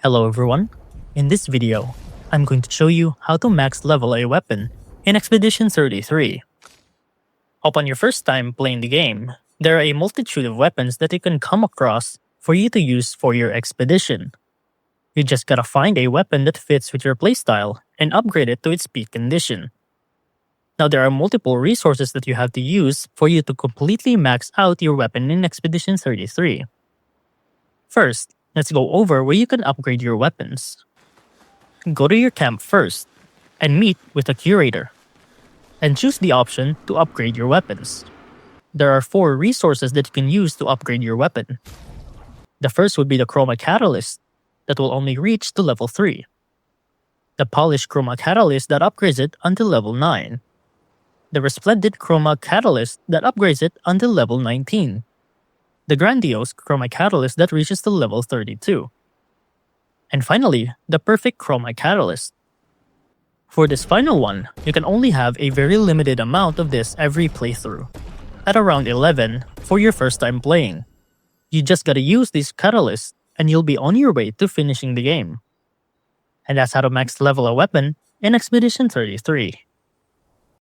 Hello everyone. In this video, I'm going to show you how to max level a weapon in Expedition 33. Upon your first time playing the game, there are a multitude of weapons that you can come across for you to use for your expedition. You just gotta find a weapon that fits with your playstyle and upgrade it to its peak condition. Now there are multiple resources that you have to use for you to completely max out your weapon in Expedition 33. First, let's go over where you can upgrade your weapons. Go to your camp first, and meet with a curator, and choose the option to upgrade your weapons. There are 4 resources that you can use to upgrade your weapon. The first would be the Chroma Catalyst, that will only reach to level 3. The Polished Chroma Catalyst that upgrades it until level 9. The Resplendent Chroma Catalyst that upgrades it until level 19. The Grandiose Chroma Catalyst that reaches to level 32. And finally, the Perfect Chroma Catalyst. For this final one, you can only have a very limited amount of this every playthrough, at around 11 for your first time playing. You just gotta use these catalysts and you'll be on your way to finishing the game. And that's how to max level a weapon in Expedition 33.